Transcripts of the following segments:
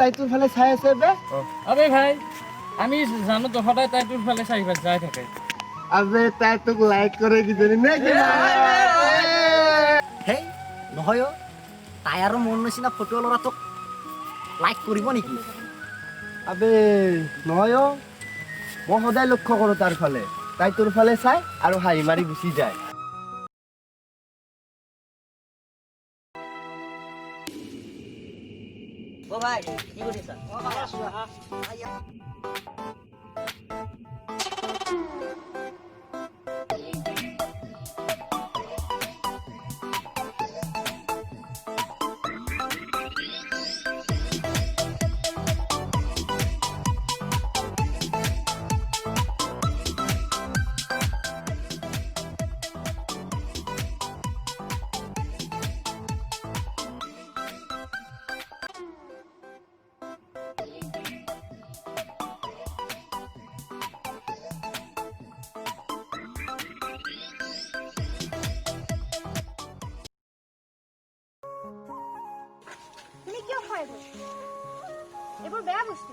তাই তোর ফালে চাই আছে বে আবে ভাই আমি জানো তো সদায় তাই তোর ফালে চাইবার যাই থাকে আবে তাই তোক লাইক করে কি জানি না কি হেই নহয় তাই আৰু মোৰ নিচিনা ফটো লৰা তোক লাইক কৰিব নেকি আবে নহয় মই সদায় লক্ষ্য কৰো তাৰ ফালে তাই তোৰ ফালে চাই আৰু হাঁহি মাৰি গুচি যায় ও ভাই কি কৰিছা ও ভাই আছো এবোৰ বেয়া বস্তু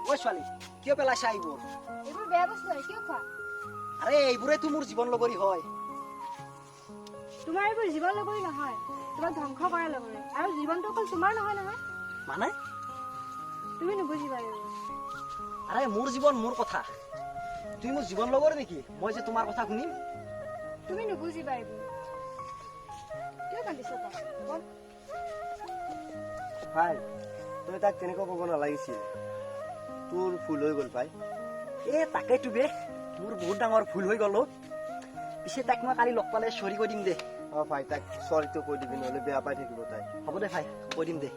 ও ছোৱালী কিয় পেলাইছা এইবোৰ এবোৰ বেয়া বস্তু কিয় খোৱা আৰে এইবোৰেতো মোৰ জীৱন লগৰী হয় তোমাৰ এইবোৰ জীৱন লগৰী নহয় তোমাক ধ্বংস কৰাৰ লগৰী আৰু জীৱনটো অকল তোমাৰ নহয় নহয় মানে তুমি নুবুজিবা আৰে মোৰ জীৱন মোৰ কথা তুমি মোৰ জীৱন লগৰী নেকি মই যে তোমাৰ কথা শুনিম তুমি নুবুজিবা এইবোৰ কিয় কান্দিছা তই ভাই তই তাক তেনেকৈ ক'ব নালাগিছিল তোৰ ভুল হৈ গ'ল ভাই তাকেইতো বে মোৰ বহুত ডাঙৰ ভুল হৈ গ'ল পিছে তাক মই কালি লগ পালে চৰি কৈ দিম দে ভাই তাক চৰিটো কৈ দিবি নহ'লে বেয়া পাই থাকিব তাই হ'ব দে ভাই কৈ দিম দে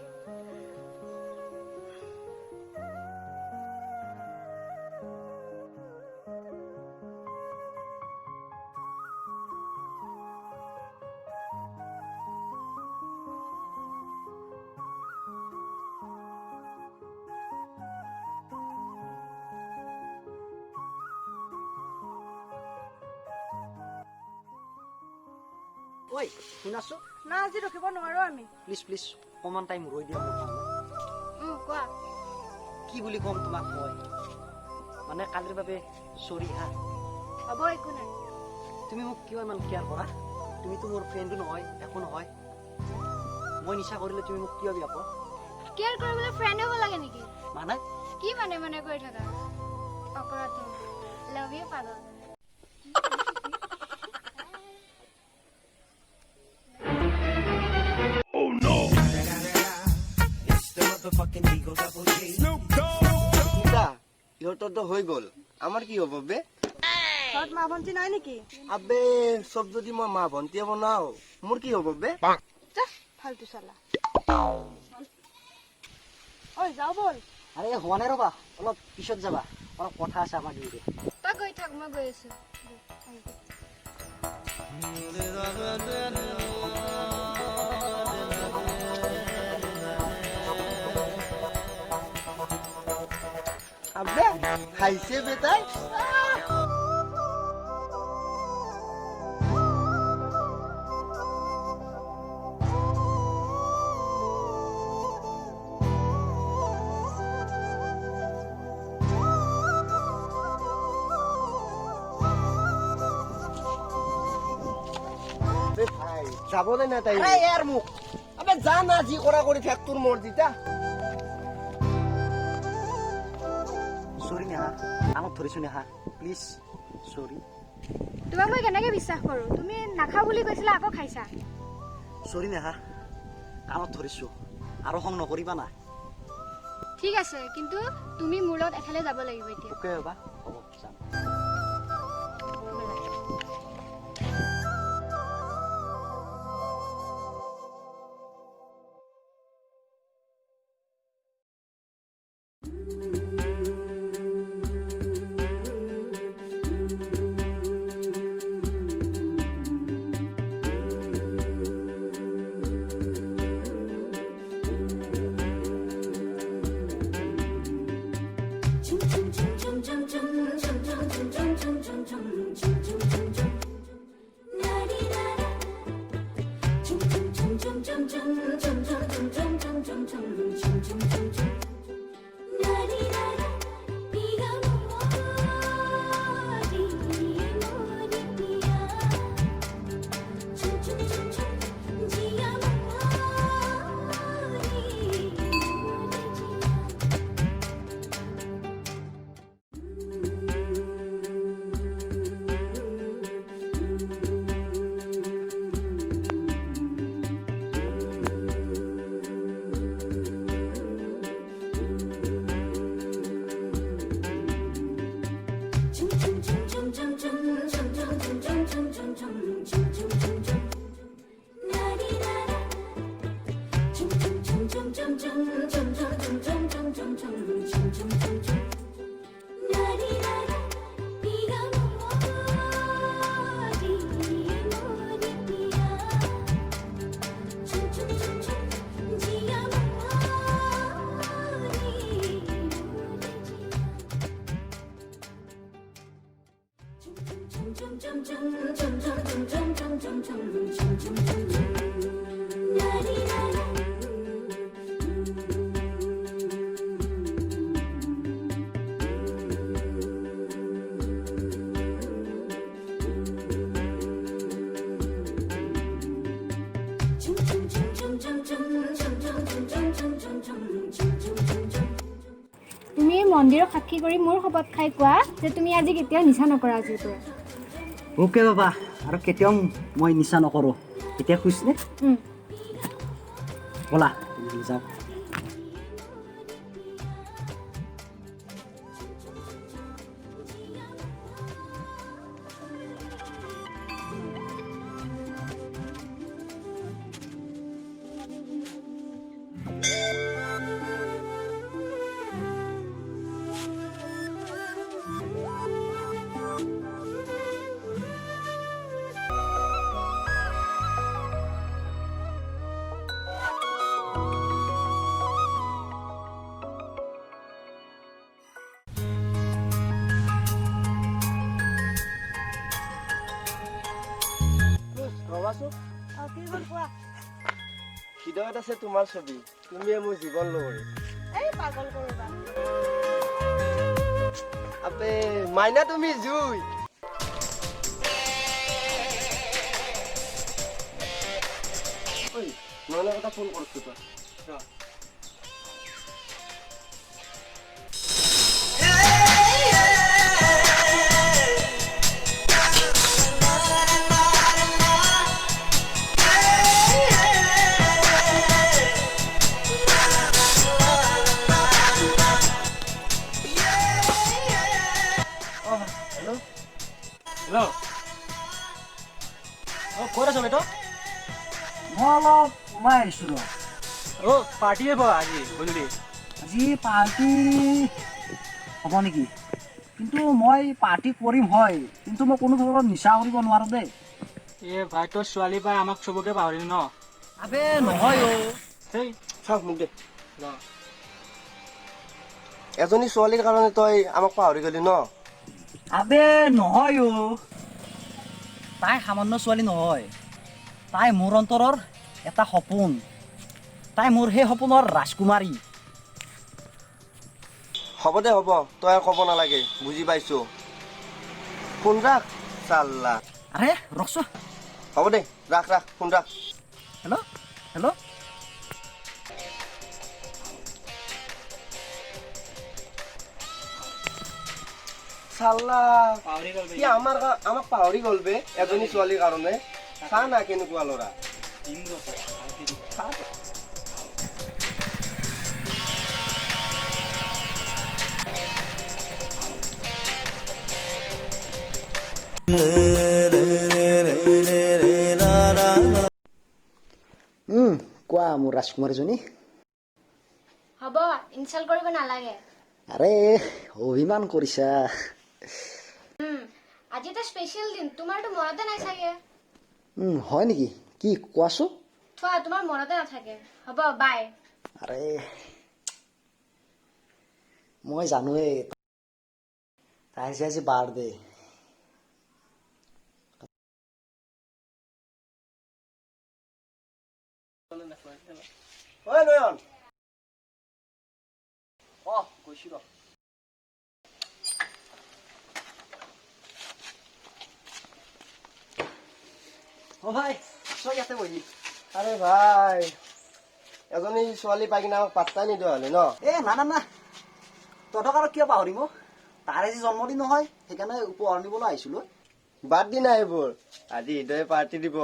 ঐ শুনাছো না আজি ৰখিব নোৱাৰো আমি প্লিজ প্লিজ অকমান টাইম ৰৈ দিয়া মোৰ কোৱা কি বুলি ক'ম তোমাক মই মানে কালিৰ বাবে চৰি হা হ'ব একো নাই তুমি মোক কিয় ইমান কেয়াৰ কৰা তুমিতো মোৰ ফ্ৰেণ্ডো নহয় একো নহয় মই নিচা কৰিলে তুমি মোক কিয় বেয়া পোৱা কেয়াৰ কৰিবলৈ ফ্ৰেণ্ড হ'ব লাগে নেকি মানে কি মানে কৰি থাকা অপৰাধ লাভ ইউ পাগল ইহঁতৰতো হৈ গ'ল আমাৰ কি হ'ব বে ঘৰত মা ভণ্টি নাই নেকি আবে চব যদি মই মা ভণ্টিয়ে বনাও মোৰ কি হ'ব বে ফালতু চালা ঐ যাও বল আৰে হোৱা নাই ৰ'বা অলপ পিছত যাবা অলপ কথা আছে আমাৰ দুয়োৰে তই গৈ থাক মই গৈ আছো আবে খাইছে বে তাই যাবলে না তাই আরে ইয়ার মুখ আবে যা না জি করা করে থাক তোর মর্জিটা সরি নেহা আমাক ধৰিছো নেহা প্লিজ সৰি তোমাক মই কেনেকে বিশ্বাস কৰো তুমি নাখাও বুলি কৈছিলা আকৌ খাইছা সৰি নেহা কামত ধৰিছো আৰু খং নকৰিবা না ঠিক আছে কিন্তু তুমি মোৰ লগত এঠাইলৈ যাব লাগিব এতিয়া ওকে বাবা হ'ব যাম Chum chum chum chum chum chum chum chum chum chum chum chum তুমি মন্দিৰক সাক্ষী কৰি মোৰ শপত খাই কোৱা যে তুমি আজি কেতিয়াও নিচা নকৰা আজিৰ পৰা। ওকে বাবা, আৰু কেতিয়াও মই নিচা নকৰোঁ। এতিয়া খুজিছনে? ব'লা যাওক। হৃদয়ত আছে তোমাৰ ছবি, তুমিয়ে মোৰ জীৱন লগৰী। আপে মাইনা তুমি জুই। নয়নের কথা ফোন করছো তো। হেল্ল', ক'ত আছ বেটো? মই অলপ ওলাই আহিছিলোঁ। পাৰ্টি হ'ব আজি গধূলি। আজি পাৰ্টি হ'ব নেকি? কিন্তু মই পাৰ্টি কৰিম হয়, কিন্তু মই কোনো ধৰণৰ নিচা কৰিব নোৱাৰোঁ দেই। ভাই তোৰ ছোৱালী পাই আমাক চবকে পাহৰিলি ন? আবে নহয় সেই চাওক মোক দে। এজনী ছোৱালীৰ কাৰণে তই আমাক পাহৰি গলি ন? আবে নহয় তাই সামান্য ছোৱালী নহয়, তাই মোৰ অন্তৰৰ এটা সপোন। তাই মোৰ সেই সপোনৰ ৰাজকুমাৰী। হ'ব দে হ'ব, তই আৰু ক'ব নালাগে, বুজি পাইছো। ফোন ৰাখ চাল্লা। আৰে ৰখছো। হ'ব দে, ৰাখ ৰাখ, ফোন ৰাখ। হেল্ল' হেল্ল', চাল্লা পাহৰি গ'ল সি আমাক পাহৰি গ'ল বে, এজনী ছোৱালীৰ কাৰণে। চা না কেনেকুৱা ল'ৰা। কোৱা মোৰ ৰাজকুমাৰীজনী। হ'ব, ইনচাল্ট কৰিব নালাগে। আৰে অভিমান কৰিছা। আজি এটা স্পেচিয়েল দিন, তোমাৰতো মনতে নাই চাগে। হয় নেকি? কি কোৱাচোন? থোৱা, তোমাৰ মনতে নাথাকে। হ'ব, বাই। আৰে মই জানোৱেই তাই যে আজি বাৰ্থডে। ঐ নয়ন, গৈছো ৰ। ভাই চব ইয়াতে বহি। আৰে ভাই, এজনী ছোৱালী পাই কিনে আমাক পাত্তাই নিদিয়া হ'লে ন? না না না, তহঁতক আৰু কিয় পাহৰিম? তাৰ আজি জন্মদিন নহয়, সেইকাৰণে উপহাৰ নিবলৈ আহিছিলোঁ। বাদ দি না এইবোৰ, আজি হৃদয়ে পাৰ্টি দিব,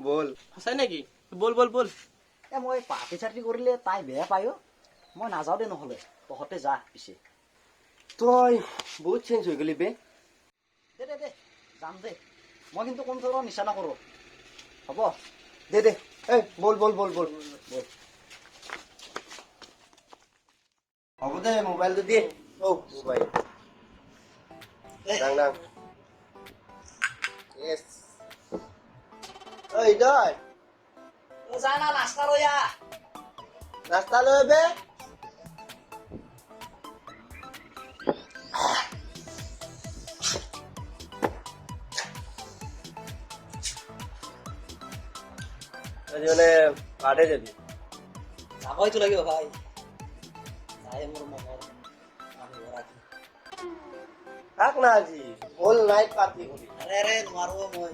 বল। সঁচাই নেকি? বল বল বল। মই পাৰ্টি চাৰ্টি কৰিলে তাই বেয়া পায়। মই নাযাওঁ দে, নহ'লে তহঁতে যা পিছে। তই বহুত চেঞ্জ হৈ গলি বে। দে দে দে যাম দে, মই কিন্তু কোনো ধৰণৰ নিচা নকৰোঁ। হ'ব দে এই বল হ'ব দে মোবাইলটো দিয়ে মোবাইল ডাং ইয়েছ ঐ হৃদয় যা না নাস্তা লৈ আহ নাস্তা লৈ বে আজি মানে কাটে যাবি যাবইতো লাগিব ভাই যাই মোৰ মনৰ থাক না আজি হোল নাইট পাৰ্টি কৰি আৰে নোৱাৰো মই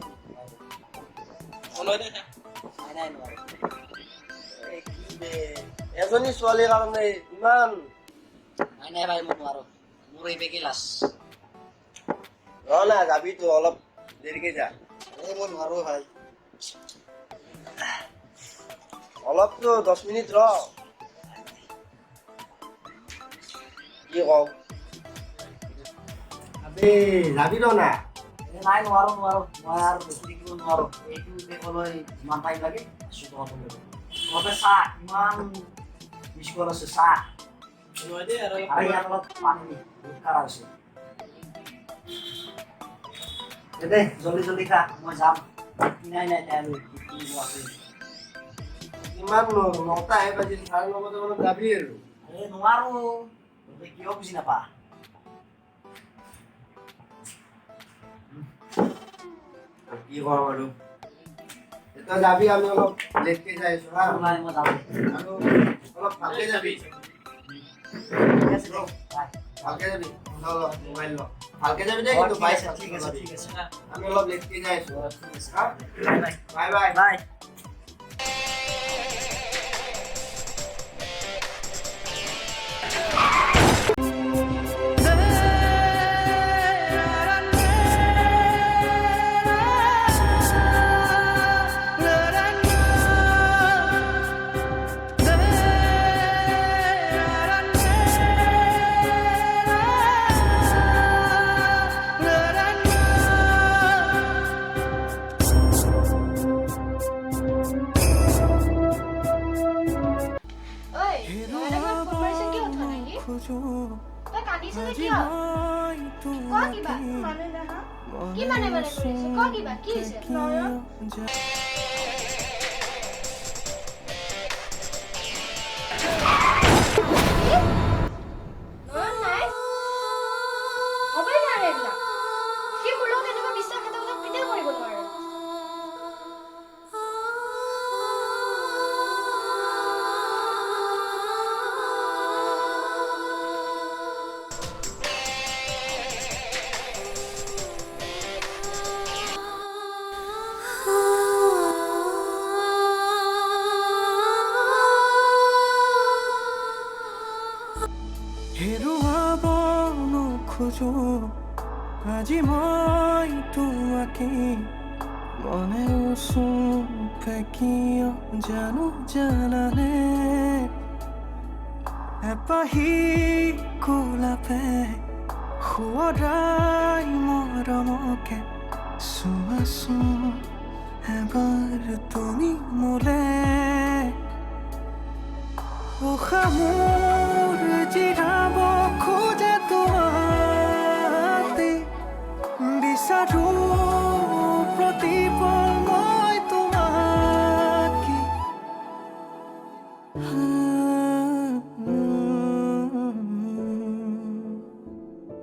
নাই নোৱাৰো কি বে এজনী ছোৱালীৰ কাৰণে ইমান নাই ভাই মই নোৱাৰো মোৰ এই বেগি লাছ না যাবিতো অলপ দেৰিকে যা মই নোৱাৰো ভাই অলপতো 10 মিনিট ৰ কি কওঁ আবে যাবি না নাই নোৱাৰো মই আৰু বেছি দেখিব নোৱাৰো এইটো দেখিবলৈ যিমান টাইম লাগে তহঁতে চাহ ইমান বিস্কুট আছে চাহ আৰু ইয়াত অলপ পানী বহুত কাৰা হৈছে দে জলদি খা মই যাম নাই তাইলৈ কিনিব আছে ইমান 9টা বাজি 9:30 মানত যাবি আৰু নোৱাৰো তহঁতে কিয় বুজি নাপা কি কম আৰু এটা যাবি আমি অলপ লেটকে যাই আছো হা নাই মই যাম আৰু অলপ ভালকে যাবি ভালকে যাবি মোবাইল ল ভালকে যাবি দেই কিন্তু বাইক ঠিক আছে আমি অলপ লেটকে যাই আছো বাই বাই কি মানে কৰিছে ক কিবা কি হৈছে নয়ন নাই হ'বই নোৱাৰে এইবিলাক সি মোৰ লগত এনেকুৱা বিশ্বাসঘাতকতা কেতিয়াও কৰিব নোৱাৰে হেৰুৱাব নোখোজো আজি মই তোমাকে মনে উচুকে কিয় জানো জানানে এপাহি গোলাপে শুৱৰাই মৰমকে চুৱাচোন এবাৰ তুমি মোলে উশাহ